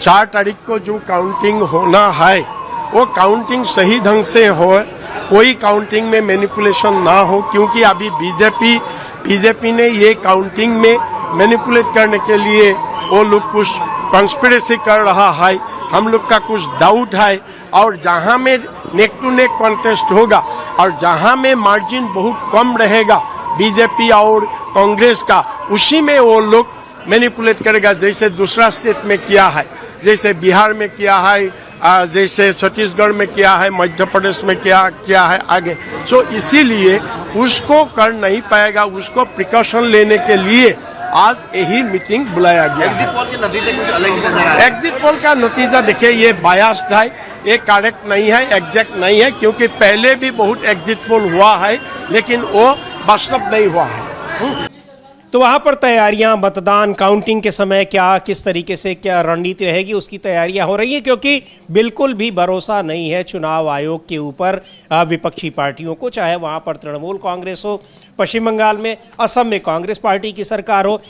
4 तारीख को जो काउंटिंग होना है वो काउंटिंग सही ढंग से हो, कोई काउंटिंग में मैनिपुलेशन ना हो, क्योंकि अभी बीजेपी ने ये काउंटिंग में मैनिपुलेट करने के लिए वो लोग कुछ कॉन्स्पिरेसी कर रहा है, हम लोग का कुछ डाउट है। और जहां में नेक टू नेक कॉन्टेस्ट होगा और जहां में मार्जिन बहुत कम रहेगा बीजेपी और कांग्रेस का, उसी में वो लोग मैनिपुलेट करेगा, जैसे दूसरा स्टेट में किया है, जैसे बिहार में किया है, जैसे छत्तीसगढ़ में किया है, मध्य प्रदेश में किया है आगे। तो इसीलिए उसको कर नहीं पाएगा, उसको प्रिकॉशन लेने के लिए आज यही मीटिंग बुलाया गया है। एग्जिट पोल के नतीजे कुछ अलग ही नजर आ रहे हैं। एग्जिट पोल का नतीजा देखिए, ये बायस्ड है, ये करेक्ट नहीं है, एग्जैक्ट नहीं है, क्योंकि पहले भी बहुत एग्जिट पोल हुआ है लेकिन वो वास्तव नहीं हुआ है। तो वहाँ पर तैयारियां, मतदान काउंटिंग के समय क्या किस तरीके से क्या रणनीति रहेगी उसकी तैयारियां हो रही हैं, क्योंकि बिल्कुल भी भरोसा नहीं है चुनाव आयोग के ऊपर विपक्षी पार्टियों को, चाहे वहाँ पर तृणमूल कांग्रेस हो, पश्चिम बंगाल में, असम में कांग्रेस पार्टी की सरकार हो।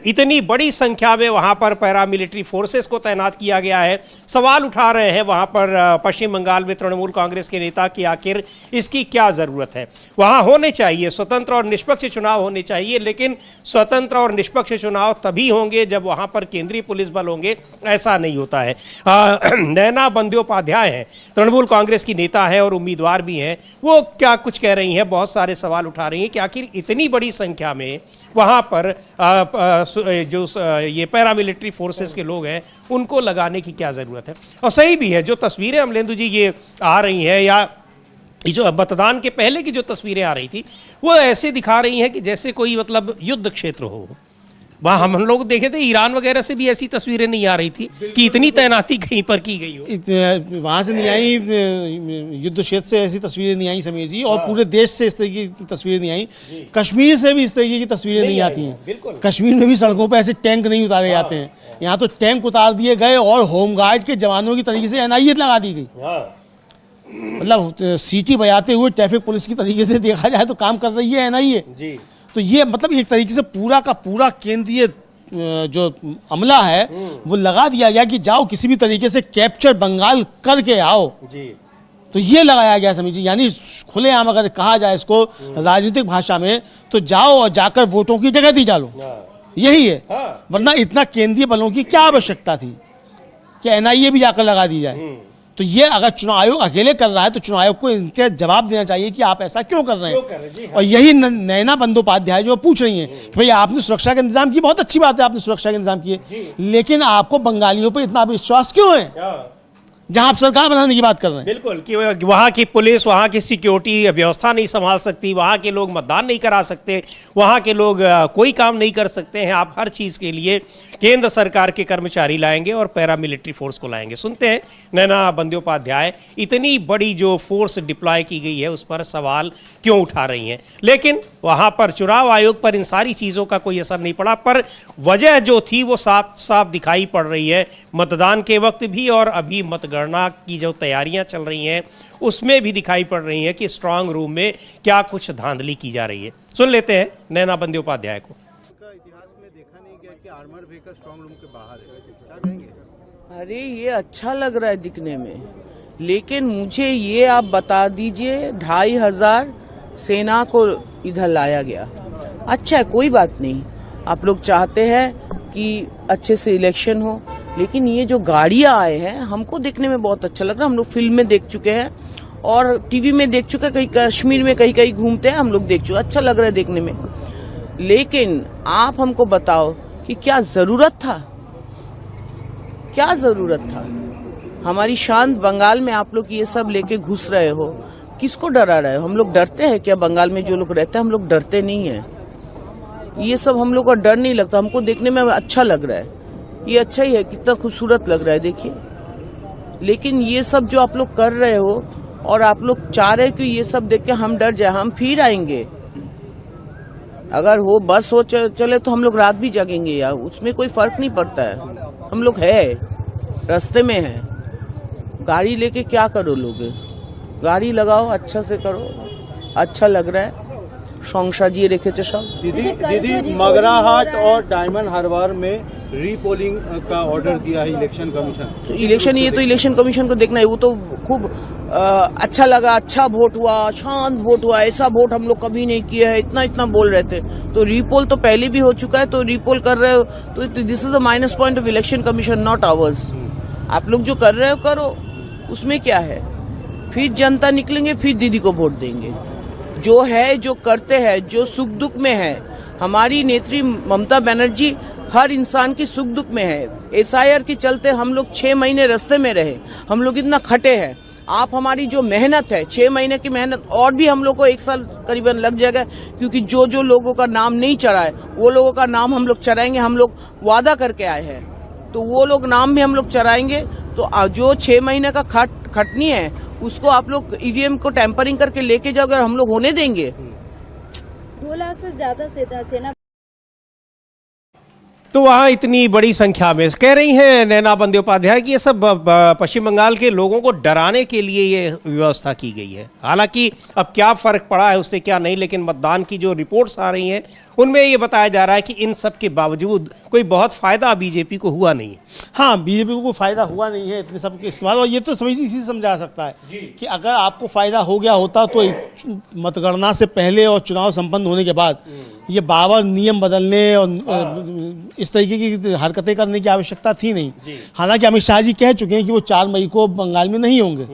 इतनी बड़ी संख्या में वहाँ पर पैरामिलिट्री फोर्सेस को तैनात किया गया है। सवाल उठा रहे हैं वहाँ पर पश्चिम बंगाल में तृणमूल कांग्रेस के नेता कि आखिर इसकी क्या ज़रूरत है। वहाँ होने चाहिए स्वतंत्र और निष्पक्ष चुनाव होने चाहिए, लेकिन स्वतंत्र और निष्पक्ष चुनाव तभी होंगे जब वहाँ पर केंद्रीय पुलिस बल होंगे, ऐसा नहीं होता है। नैना बंदोपाध्याय हैं, तृणमूल कांग्रेस की नेता है और उम्मीदवार भी हैं, वो क्या कुछ कह रही हैं, बहुत सारे सवाल उठा रही हैं कि आखिर इतनी बड़ी संख्या में वहाँ पर जो ये पैरामिलिट्री फोर्सेस के लोग हैं उनको लगाने की क्या ज़रूरत है। और सही भी है, जो तस्वीरें अमलेंदु जी ये आ रही हैं, या जो मतदान के पहले की जो तस्वीरें आ रही थी वो ऐसे दिखा रही हैं कि जैसे कोई मतलब युद्ध क्षेत्र हो, वहाँ हम लोग देखे थे ईरान वगैरह से भी ऐसी तस्वीरें नहीं आ रही थी कि इतनी तैनाती कहीं पर की गई हो। वहाँ से नहीं आई, युद्ध क्षेत्र से ऐसी तस्वीरें नहीं आई समीर जी, और पूरे देश से इस तरीके की तस्वीरें नहीं आई। कश्मीर से भी इस तरीके की तस्वीरें नहीं आती हैं। कश्मीर में भी सड़कों पर ऐसे टैंक नहीं उतारे जाते हैं, यहाँ तो टैंक उतार दिए गए और होमगार्ड के जवानों की तरीके से एनआईए लगा दी गई। मतलब सीटी बजाते हुए ट्रैफिक पुलिस की तरीके से देखा जाए तो काम कर रही है एनआईए जी। तो ये मतलब एक तरीके से पूरा का पूरा केंद्रीय जो अमला है वो लगा दिया गया कि जाओ किसी भी तरीके से कैप्चर बंगाल करके आओ जी। तो ये लगाया गया समीर जी, यानी खुलेआम अगर कहा जाए इसको राजनीतिक भाषा में तो जाओ और जाकर वोटों की जगह दी डालो, यही है। वरना इतना केंद्रीय बलों की क्या आवश्यकता थी कि एनआईए भी जाकर लगा दी जाए। तो ये अगर चुनाव आयोग अकेले कर रहा है तो चुनाव आयोग को इनके जवाब देना चाहिए कि आप ऐसा क्यों कर रहे हैं। और यही नैना बंदोपाध्याय जो पूछ रही हैं कि भाई आपने सुरक्षा का इंतजाम किया, बहुत अच्छी बात है आपने सुरक्षा का इंतजाम किए, लेकिन आपको बंगालियों पर इतना विश्वास क्यों है जहां आप सरकार बनाने की बात कर रहे हैं। बिल्कुल कि वहाँ की पुलिस, वहाँ की सिक्योरिटी व्यवस्था नहीं संभाल सकती, वहाँ के लोग मतदान नहीं करा सकते, वहाँ के लोग कोई काम नहीं कर सकते हैं। आप हर चीज़ के लिए केंद्र सरकार के कर्मचारी लाएंगे और पैरामिलिट्री फोर्स को लाएंगे। सुनते हैं नैना बंदोपाध्याय इतनी बड़ी जो फोर्स डिप्लॉय की गई है उस पर सवाल क्यों उठा रही हैं। लेकिन वहाँ पर चुनाव आयोग पर इन सारी चीज़ों का कोई असर नहीं पड़ा, पर वजह जो थी वो साफ साफ दिखाई पड़ रही है मतदान के वक्त भी, और अभी मतगणना की जो तैयारियां चल रही हैं उसमें भी दिखाई पड़ रही है कि स्ट्रांग रूम में क्या कुछ धांधली की जा रही है। सुन लेते हैं नैना बंदोपाध्याय को। इतिहास में देखा नहीं गया कि आर्मर्ड व्हीकल स्ट्रांग रूम के बाहर है, क्या कहेंगे? अरे ये अच्छा लग रहा है दिखने में, लेकिन मुझे ये आप बता दीजिए 2500 सेना को इधर लाया गया। अच्छा है, कोई बात नहीं, आप लोग चाहते हैं कि अच्छे से इलेक्शन हो, लेकिन ये जो गाड़ियां आए हैं हमको देखने में बहुत अच्छा लग रहा है। हम लोग फिल्म में देख चुके हैं और टीवी में देख चुके हैं, कहीं कश्मीर में कहीं कहीं घूमते हैं हम लोग देख चुके, अच्छा लग रहा है देखने में। लेकिन आप हमको बताओ कि क्या जरूरत था, क्या जरूरत था? हमारी शांत बंगाल में आप लोग ये सब लेके घुस रहे हो, किसको डरा रहे हो? हम लोग डरते हैं क्या? बंगाल में जो लोग रहते हैं हम लोग डरते नहीं है, ये सब हम लोग का डर नहीं लगता, हमको देखने में अच्छा लग रहा है। ये अच्छा ही है, कितना खूबसूरत लग रहा है देखिए। लेकिन ये सब जो आप लोग कर रहे हो और आप लोग चाह रहे हो कि ये सब देख के हम डर जाए, हम फिर आएंगे। अगर हो बस हो चले तो हम लोग रात भी जगेंगे यार, उसमें कोई फर्क नहीं पड़ता है। हम लोग है रास्ते में है, गाड़ी लेके क्या करो लोगे? गाड़ी लगाओ, अच्छा से करो, अच्छा लग रहा है, संसाजिए रेखेছে सब। दीदी मगराहाट और डायमंड हार्बर में रीपोलिंग का ऑर्डर दिया है इलेक्शन कमीशन। तो इलेक्शन, ये तो इलेक्शन कमीशन को देखना है, वो तो खूब अच्छा लगा, अच्छा वोट हुआ, शांत वोट हुआ, ऐसा वोट हम लोग कभी नहीं किया है, इतना इतना बोल रहे थे। तो रीपोल तो पहले भी हो चुका है, तो रीपोल कर रहे हो तो this is the minus point of election commission, not hours. आप लोग जो कर रहे हो करो, उसमें क्या है? फिर जनता निकलेंगे, फिर दीदी को वोट देंगे। जो है, जो करते हैं, जो सुख दुख में है, हमारी नेत्री ममता बनर्जी हर इंसान की सुख दुख में है। एसआईआर के चलते हम लोग 6 महीने रास्ते में रहे, हम लोग इतना खटे हैं। आप हमारी जो मेहनत है, 6 महीने की मेहनत, और भी हम लोग को 1 साल करीबन लग जाएगा, क्योंकि जो जो लोगों का नाम नहीं चढ़ा है वो लोगों का नाम हम लोग चढ़ाएंगे। हम लोग वादा करके आए हैं, तो वो लोग नाम भी हम लोग चढ़ाएंगे। तो जो 6 महीने का खटनी है उसको आप लोग ईवीएम को टेम्परिंग करके लेके जाओगे और हम लोग होने देंगे? 2 लाख से ज्यादा सेना। तो वहाँ इतनी बड़ी संख्या में कह रही हैं नैना बंदोपाध्याय कि ये सब पश्चिम बंगाल के लोगों को डराने के लिए ये व्यवस्था की गई है। हालांकि अब क्या फ़र्क पड़ा है उससे क्या नहीं, लेकिन मतदान की जो रिपोर्ट्स आ रही हैं उनमें ये बताया जा रहा है कि इन सब के बावजूद कोई बहुत फ़ायदा बीजेपी को हुआ नहीं है। हाँ, बीजेपी को फ़ायदा हुआ नहीं है इतने सब के इस्तेमाल, और ये तो इसी से समझा सकता है कि अगर आपको फ़ायदा हो गया होता तो मतगणना से पहले और चुनाव संपन्न होने के बाद ये बाबर नियम बदलने और इस तरीके की हरकतें करने की आवश्यकता थी नहीं। हालांकि अमित शाह जी कह चुके हैं कि वो 4 मई को बंगाल में नहीं होंगे,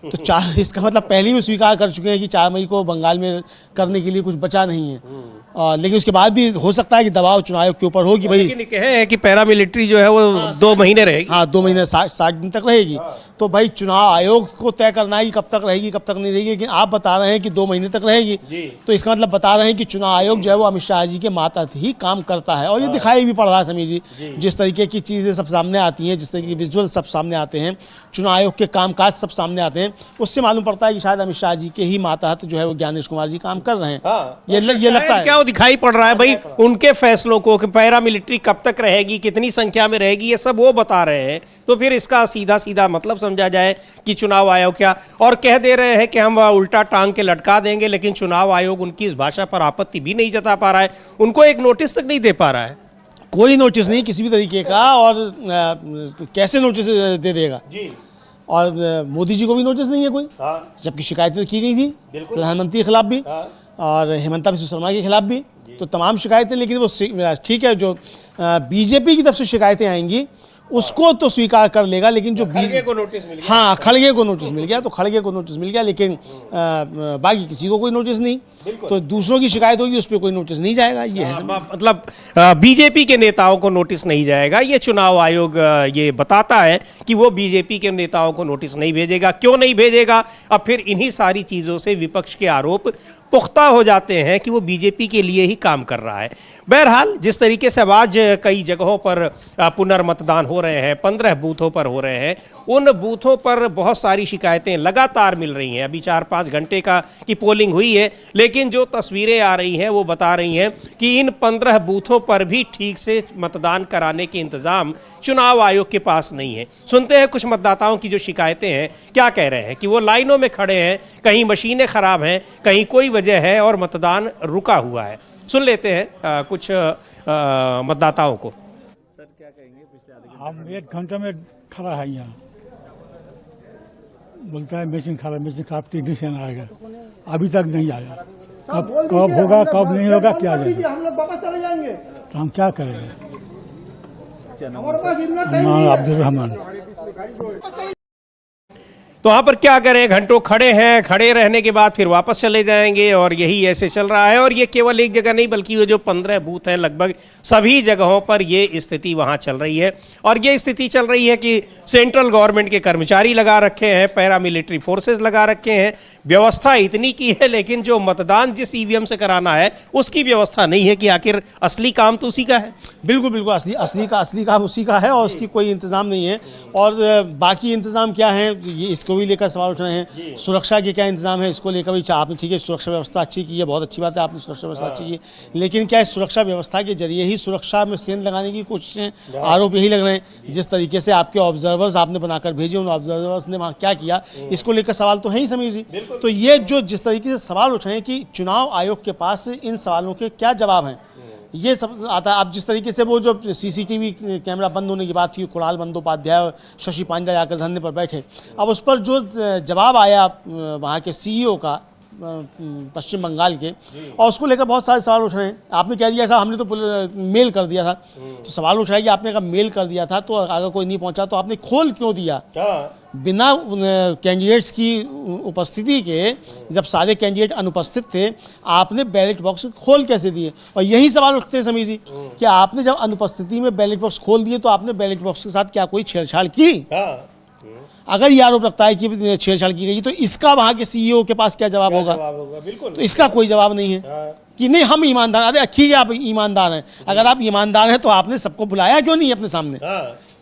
तो इसका मतलब पहले ही स्वीकार कर चुके हैं कि 4 मई को बंगाल में करने के लिए कुछ बचा नहीं है। लेकिन उसके बाद भी हो सकता है कि दबाव चुनाव आयोग के ऊपर हो कि भाई, लेकिन कहे हैं कि पैरामिलिट्री जो है वो 2 महीने रहेगी। हाँ, 2 महीने 60 दिन तक रहेगी। तो भाई चुनाव आयोग को तय करना है कब तक रहेगी कब तक नहीं रहेगी, लेकिन आप बता रहे हैं कि 2 महीने तक रहेगी, तो इसका मतलब बता रहे हैं कि चुनाव आयोग जो है वो अमित शाह जी के मातहत ही काम करता है। और ये दिखाई भी पड़ रहा है समीर जी, जिस तरीके की चीज़ें सब सामने आती हैं, जिस तरीके के विजुअल सब सामने आते हैं, चुनाव आयोग के कामकाज सब सामने आते हैं, उससे मालूम पड़ता है कि शायद अमित शाह जी के ही मातहत जो है वो ज्ञानेश कुमार जी काम कर रहे हैं। ये लगता है। क्या वो दिखाई पड़ रहा है भाई उनके फैसलों को कि पैरामिलिट्री कब तक रहेगी, कितनी संख्या में रहेगी, ये सब वो बता रहे हैं। तो फिर इसका सीधा सीधा मतलब समझा जाए कि चुनाव आयोग क्या, और कह दे रहे हैं कि हम उल्टा टांग के लटका देंगे, लेकिन चुनाव आयोग उनकी इस भाषा पर आपत्ति भी नहीं जता पा रहा है, उनको एक नोटिस तक नहीं दे पा रहा है। कोई नोटिस नहीं किसी भी तरीके का, और कैसे नोटिस दे देगा जी। और मोदी जी को भी नोटिस नहीं है कोई, जबकि शिकायतें तो की गई थी प्रधानमंत्री के खिलाफ भी और हेमंता बिस्वा शर्मा के खिलाफ भी, तो तमाम शिकायतें, लेकिन वो ठीक है जो बीजेपी की तरफ से शिकायतें आएंगी उसको तो स्वीकार कर लेगा, लेकिन जो खड़गे को नोटिस मिल गया, हाँ खड़गे को नोटिस मिल गया, तो खड़गे को नोटिस मिल गया, लेकिन बाकी किसी को कोई नोटिस नहीं, तो दूसरों की शिकायत होगी उस पर कोई नोटिस नहीं जाएगा। ये है मतलब बीजेपी के नेताओं को नोटिस नहीं जाएगा, ये चुनाव आयोग ये बताता है कि वो बीजेपी के नेताओं को नोटिस नहीं भेजेगा। क्यों नहीं भेजेगा? अब फिर इन्हीं सारी चीज़ों से विपक्ष के आरोप पुख्ता हो जाते हैं कि वो बीजेपी के लिए ही काम कर रहा है। बहरहाल जिस तरीके से आज कई जगहों पर पुनर्मतदान हो रहे हैं, 15 बूथों पर हो रहे हैं, उन बूथों पर बहुत सारी शिकायतें लगातार मिल रही हैं। अभी 4-5 घंटे की पोलिंग हुई है, लेकिन जो तस्वीरें आ रही हैं वो बता रही हैं कि इन 15 बूथों पर भी ठीक से मतदान कराने के इंतज़ाम चुनाव आयोग के पास नहीं है। सुनते हैं कुछ मतदाताओं की जो शिकायतें हैं, क्या कह रहे हैं कि वो लाइनों में खड़े हैं, कहीं मशीनें ख़राब हैं, कहीं कोई वजह है और मतदान रुका हुआ है। सुन लेते हैं कुछ मतदाताओं को। सर क्या कहेंगे? हम 1 घंटे में खड़ा है यहाँ, बोलता है मशीन खराब टेक्नीशियन आएगा, अभी तक नहीं आया। कब होगा कब नहीं होगा क्या जाएगा, हम लोग वापस चले जाएंगे तो हम क्या करेंगे। अब्दुल रहमान। तो वहाँ पर क्या करें, घंटों खड़े हैं, खड़े रहने के बाद फिर वापस चले जाएंगे, और यही ऐसे चल रहा है। और ये केवल एक जगह नहीं बल्कि वो जो 15 बूथ हैं लगभग सभी जगहों पर ये स्थिति वहाँ चल रही है। और ये स्थिति चल रही है कि सेंट्रल गवर्नमेंट के कर्मचारी लगा रखे हैं, पैरामिलिट्री फोर्सेस लगा रखे हैं, व्यवस्था इतनी की है, लेकिन जो मतदान जिस ईवीएम से कराना है उसकी व्यवस्था नहीं है कि आखिर असली काम तो उसी का है। बिल्कुल बिल्कुल, असली काम उसी का है और उसकी कोई इंतज़ाम नहीं है। और बाकी इंतज़ाम क्या है ये इसको भी लेकर सवाल उठ रहे हैं। सुरक्षा के क्या इंतजाम है इसको लेकर भी आपने ठीक है सुरक्षा व्यवस्था अच्छी की है, बहुत अच्छी बात है, आपने सुरक्षा व्यवस्था अच्छी की है, लेकिन क्या इस सुरक्षा व्यवस्था के जरिए ही सुरक्षा में सेंध लगाने की कोशिशें, आरोप यही लग रहे हैं। जिस तरीके से आपके ऑब्जर्वर्स आपने बनाकर भेजे, उन ऑब्जर्वर्स ने वहाँ क्या किया, इसको लेकर सवाल तो है ही समीर जी। तो ये जो जिस तरीके से सवाल उठ रहे हैं कि चुनाव आयोग के पास इन सवालों के क्या जवाब हैं, ये सब आता है। अब जिस तरीके से वो जो सीसीटीवी कैमरा बंद होने की बात थी, कुणाल बंदोपाध्याय और शशि पांडा जाकर धरने पर बैठे, अब उस पर जो जवाब आया वहाँ के सीईओ का पश्चिम बंगाल के, और उसको लेकर बहुत सारे सवाल उठ रहे हैं। आपने कह दिया था हमने तो मेल कर दिया था, तो सवाल उठ रहा है कि आपने कहा मेल कर दिया था तो अगर कोई नहीं पहुंचा तो आपने खोल क्यों दिया बिना कैंडिडेट्स की उपस्थिति के? जब सारे कैंडिडेट अनुपस्थित थे आपने बैलेट बॉक्स खोल कैसे दिए? और यही सवाल उठते हैं समीर जी कि आपने जब अनुपस्थिति में बैलेट बॉक्स खोल दिए तो आपने बैलेट बॉक्स के साथ क्या कोई छेड़छाड़ की? अगर ये आरोप लगता है कि छेड़छाड़ की गई तो इसका वहाँ के सीईओ के पास क्या जवाब होगा? बिल्कुल, तो इसका कोई जवाब नहीं है कि नहीं हम ईमानदार। अरे ठीक है आप ईमानदार हैं, अगर आप ईमानदार हैं तो आपने सबको बुलाया क्यों नहीं अपने सामने?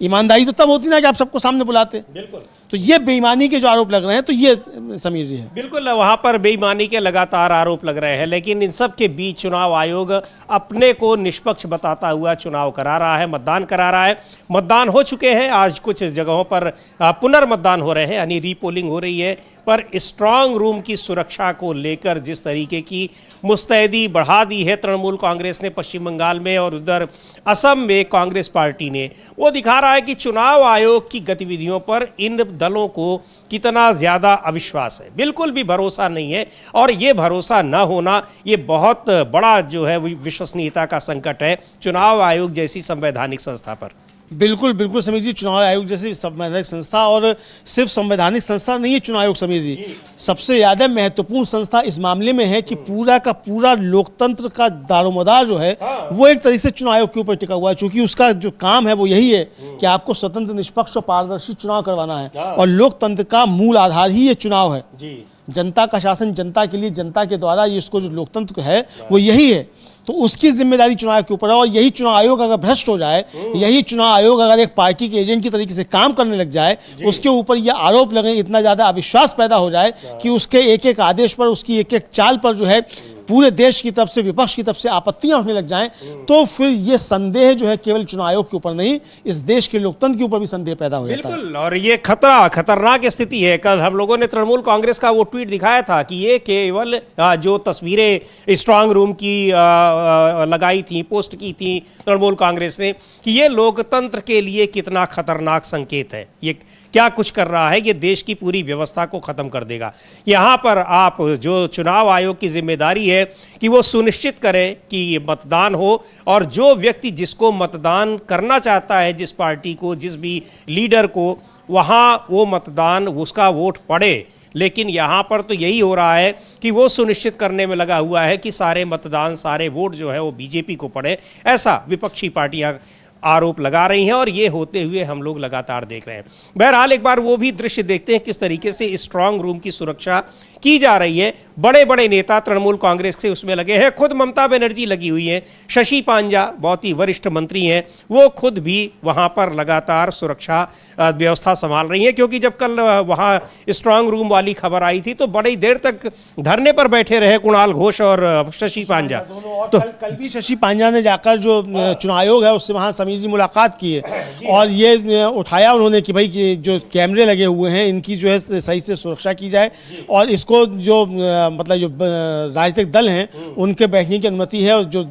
ईमानदारी तो तब होती ना कि आप सबको सामने बुलाते। बिल्कुल, तो ये बेईमानी के जो आरोप लग रहे हैं तो ये समीर जी है। बिल्कुल, वहाँ पर बेईमानी के लगातार आरोप लग रहे हैं, लेकिन इन सब के बीच चुनाव आयोग अपने को निष्पक्ष बताता हुआ चुनाव करा रहा है, मतदान करा रहा है। मतदान हो चुके हैं, आज कुछ जगहों पर पुनर्मतदान हो रहे हैं, यानी रीपोलिंग हो रही है, पर स्ट्रांग रूम की सुरक्षा को लेकर जिस तरीके की मुस्तैदी बढ़ा दी है तृणमूल कांग्रेस ने पश्चिम बंगाल में और उधर असम में कांग्रेस पार्टी ने, वो दिखा रहा है कि चुनाव आयोग की गतिविधियों पर इन दलों को कितना ज़्यादा अविश्वास है, बिल्कुल भी भरोसा नहीं है। और ये भरोसा न होना ये बहुत बड़ा जो है विश्वसनीयता का संकट है चुनाव आयोग जैसी संवैधानिक संस्था पर। बिल्कुल बिल्कुल समीर जी, चुनाव आयोग जैसी संवैधानिक संस्था, और सिर्फ संवैधानिक संस्था नहीं है चुनाव आयोग समीर जी, सबसे ज़्यादा महत्वपूर्ण संस्था इस मामले में है कि पूरा का पूरा लोकतंत्र का दारोमदार जो है वो एक तरीके से चुनाव आयोग के ऊपर टिका हुआ है, क्योंकि उसका जो काम है वो यही है कि आपको स्वतंत्र, निष्पक्ष और पारदर्शी चुनाव करवाना है, और लोकतंत्र का मूल आधार ही ये चुनाव है। जनता का शासन जनता के लिए, जनता के द्वारा, ये इसको जो लोकतंत्र है वो यही है। तो उसकी जिम्मेदारी चुनाव के ऊपर है, और यही चुनाव आयोग अगर भ्रष्ट हो जाए, यही चुनाव आयोग अगर एक पार्टी के एजेंट की तरीके से काम करने लग जाए, उसके ऊपर ये आरोप लगे, इतना ज़्यादा अविश्वास पैदा हो जाए कि उसके एक एक आदेश पर, उसकी एक एक चाल पर जो है पूरे देश की तरफ से, विपक्ष की तरफ से आपत्तियां उठने लग जाएं, तो फिर ये संदेह जो है केवल चुनाव आयोग के ऊपर नहीं, इस देश के लोकतंत्र के ऊपर भी संदेह पैदा हो जाता है। बिल्कुल, और ये खतरनाक स्थिति है। कल हम लोगों ने तृणमूल कांग्रेस का वो ट्वीट दिखाया था कि ये केवल जो तस्वीरें स्ट्रांग रूम की लगाई थी, पोस्ट की थी तृणमूल कांग्रेस ने, कि ये लोकतंत्र के लिए कितना खतरनाक संकेत है, ये क्या कुछ कर रहा है, ये देश की पूरी व्यवस्था को खत्म कर देगा। यहाँ पर आप जो चुनाव आयोग की जिम्मेदारी है कि वो सुनिश्चित करे कि मतदान हो, और जो व्यक्ति जिसको मतदान करना चाहता है, जिस पार्टी को, जिस भी लीडर को, वहाँ वो मतदान, उसका वोट पड़े। लेकिन यहाँ पर तो यही हो रहा है कि वो सुनिश्चित करने में लगा हुआ है कि सारे मतदान, सारे वोट जो है वो बीजेपी को पड़े, ऐसा विपक्षी पार्टियां आरोप लगा रही हैं, और ये होते हुए हम लोग लगातार देख रहे हैं। बहरहाल एक बार वो भी दृश्य देखते हैं किस तरीके से स्ट्रांग रूम की सुरक्षा की जा रही है। बड़े बड़े नेता तृणमूल कांग्रेस से उसमें लगे हैं, खुद ममता बनर्जी लगी हुई हैं, शशि पांजा बहुत ही वरिष्ठ मंत्री हैं, वो खुद भी वहाँ पर लगातार सुरक्षा व्यवस्था संभाल रही हैं, क्योंकि जब कल वहाँ स्ट्रांग रूम वाली खबर आई थी तो बड़ी देर तक धरने पर बैठे रहे कुणाल घोष और शशि पांजा। तो कल भी शशि पांजा ने जाकर जो चुनाव आयोग है उससे वहाँ समीर जी मुलाकात की है, और ये उठाया उन्होंने कि भाई कि जो कैमरे लगे हुए हैं इनकी जो है सही से सुरक्षा की जाए, और इसको जो मतलब जो राजनीतिक दल हैं उनके बैठने की अनुमति है, और जो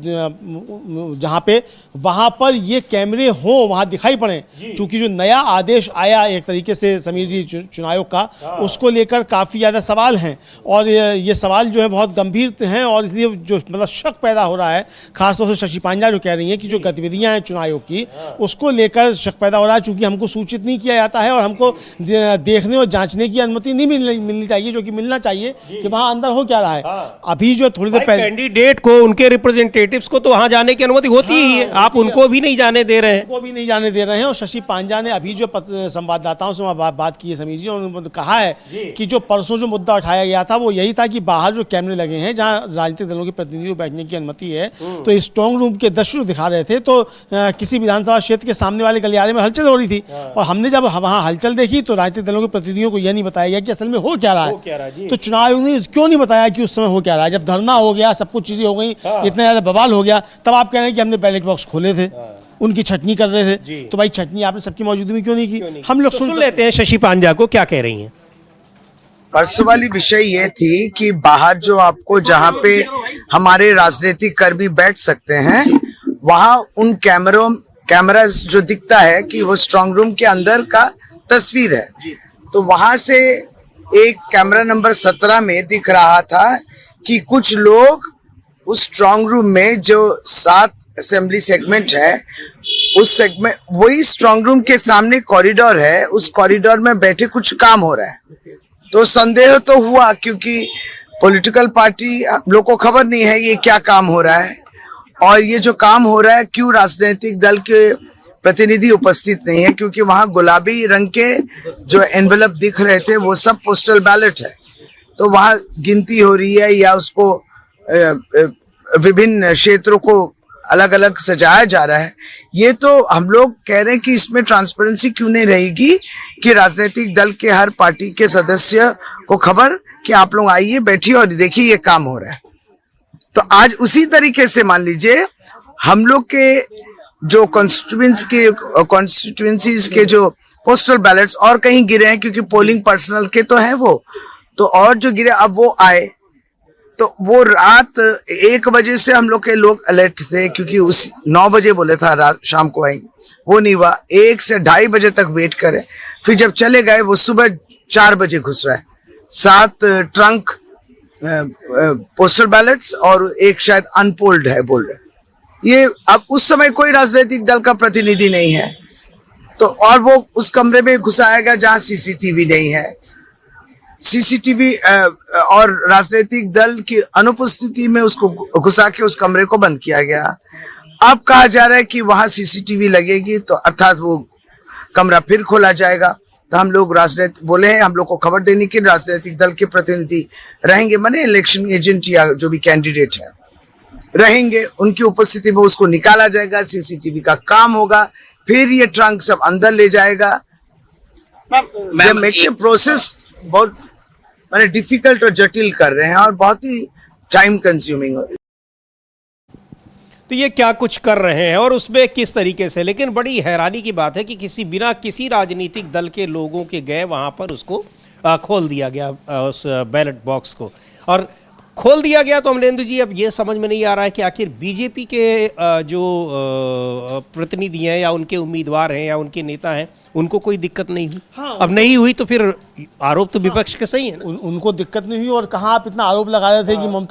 जहाँ पे वहाँ पर ये कैमरे हों, वहाँ दिखाई पड़े, क्योंकि जो नया आदेश आया एक तरीके से समीर जी चुनाव आयोग का, उसको लेकर काफ़ी ज़्यादा सवाल हैं, और ये सवाल जो है बहुत गंभीर हैं, और इसलिए जो मतलब शक पैदा हो रहा है, खासतौर से शशि पांजा जो कह रही हैं कि जो गतिविधियाँ हैं चुनाव आयोग की, उसको लेकर शक पैदा हो रहा है, चूँकि हमको सूचित नहीं किया जाता है, और हमको देखने और जाँचने की अनुमति नहीं मिलनी चाहिए, जो कि मिलना चाहिए कि वहाँ अंदर हो क्या रहा है। अभी जो थोड़ी देर पहले कैंडिडेट को, उनके रिप्रेजेंटेटिव्स को तो वहाँ जाने की अनुमति होती ही है, आप उनको भी नहीं जाने दे रहे हैं, उनको भी नहीं जाने दे रहे हैं। और शशि पांजा ने अभी जो संवाददाताओं से बात की है समीर जी, उन्होंने कहा है कि जो परसों जो मुद्दा उठाया गया था वो यही था कि बाहर जो कैमरे लगे हैं जहाँ राजनीतिक दलों के प्रतिनिधियों को बैठने की अनुमति है, तो स्ट्रांग रूम के दृश्य दिखा रहे थे, तो किसी विधानसभा क्षेत्र के सामने वाले गलियारे में हलचल हो रही थी, और हमने जब वहाँ हलचल देखी तो राजनीतिक दलों के प्रतिनिधियों को यह नहीं बताया गया कि असल में हो क्या रहा है। तो चुनाव आयोग ने क्यों नहीं बताया कि उस समय हो क्या रहा है? जब धरना हो गया, सब कुछ चीजें हो गई, इतना ज्यादा बवाल हो गया, तब आप कह रहे हैं कि हमने बैलेट बॉक्स खोले थे, उनकी छटनी कर रहे थे, तो भाई छटनी आपने सबकी मौजूदगी में क्यों नहीं की? हम लोग सुन लेते हैं शशि पांजा को क्या कह रही हैं। परसों वाली विषय ये थी कि बाहर जो आपको जहाँ पे हमारे राजनीतिक कर्मी बैठ सकते हैं, वहाँ उन कैमरा जो दिखता है कि वो स्ट्रांग रूम के अंदर का तस्वीर है, तो वहां से एक कैमरा नंबर 17 में दिख रहा था कि कुछ लोग उस स्ट्रांग रूम में जो 7 असेंबली सेगमेंट है, उस सेगमेंट, वही स्ट्रांग रूम के सामने कॉरिडोर है, उस कॉरिडोर में बैठे कुछ काम हो रहा है। तो संदेह तो हुआ, क्योंकि पॉलिटिकल पार्टी हम लोग को खबर नहीं है ये क्या काम हो रहा है, और ये जो काम हो रहा है क्यों राजनीतिक दल के प्रतिनिधि उपस्थित नहीं है, क्योंकि वहां गुलाबी रंग के जो एनवेलप दिख रहे थे वो सब पोस्टल बैलेट है, तो वहां गिनती हो रही है या उसको विभिन्न क्षेत्रों को अलग अलग सजाया जा रहा है। ये तो हम लोग कह रहे हैं कि इसमें ट्रांसपेरेंसी क्यों नहीं रहेगी कि राजनीतिक दल के हर पार्टी के सदस्य को खबर कि आप लोग आइए, बैठिए और देखिए ये काम हो रहा है। तो आज उसी तरीके से मान लीजिए हम लोग के जो कॉन्स्टिट्यूएंसीज के जो पोस्टल बैलेट्स और कहीं गिरे हैं, क्योंकि पोलिंग पर्सनल के तो हैं वो, तो और जो गिरे अब वो आए, तो वो रात 1 बजे से हम लोग के लोग अलर्ट थे, क्योंकि उस 9 बजे बोले था रात शाम को आएंगे, वो नहीं हुआ। 1 से 2:30 बजे तक वेट करे, फिर जब चले गए वो सुबह 4 बजे घुस रहा है। 7 ट्रंक पोस्टल बैलेट्स और एक शायद अनपोल्ड है बोल रहे। ये अब उस समय कोई राजनीतिक दल का प्रतिनिधि नहीं है, तो और वो उस कमरे में घुसाएगा जहां सीसीटीवी नहीं है। सीसीटीवी और राजनीतिक दल की अनुपस्थिति में उसको घुसा के उस कमरे को बंद किया गया। अब कहा जा रहा है कि वहां सीसीटीवी लगेगी तो अर्थात वो कमरा फिर खोला जाएगा। तो हम लोग बोले हैं, हम लोग को खबर देने के राजनीतिक दल के प्रतिनिधि रहेंगे, माने इलेक्शन एजेंट या जो भी कैंडिडेट है रहेंगे, उनकी उपस्थिति में उसको निकाला जाएगा, सीसीटीवी का काम होगा, फिर ये ट्रंक सब अंदर ले जाएगा। प्रोसेस बहुत माने डिफिकल्ट और जटिल कर रहे हैं और बहुत ही टाइम कंज्यूमिंग। तो ये क्या कुछ कर रहे हैं और उसमें किस तरीके से, लेकिन बड़ी हैरानी की बात है कि बिना किसी राजनीतिक दल के लोगों के गए वहाँ पर उसको खोल दिया गया, उस बैलेट बॉक्स को, और खोल दिया गया। तो अमलेंदु जी, अब ये समझ में नहीं आ रहा है कि आखिर बीजेपी के जो प्रतिनिधि हैं या उनके उम्मीदवार हैं या उनके नेता हैं, उनको कोई दिक्कत नहीं हुई। हाँ, अब नहीं हुई तो फिर आरोप तो विपक्ष के सही है ना। उनको दिक्कत नहीं हुई। और कहाँ आप इतना आरोप लगा रहे थे कि ममता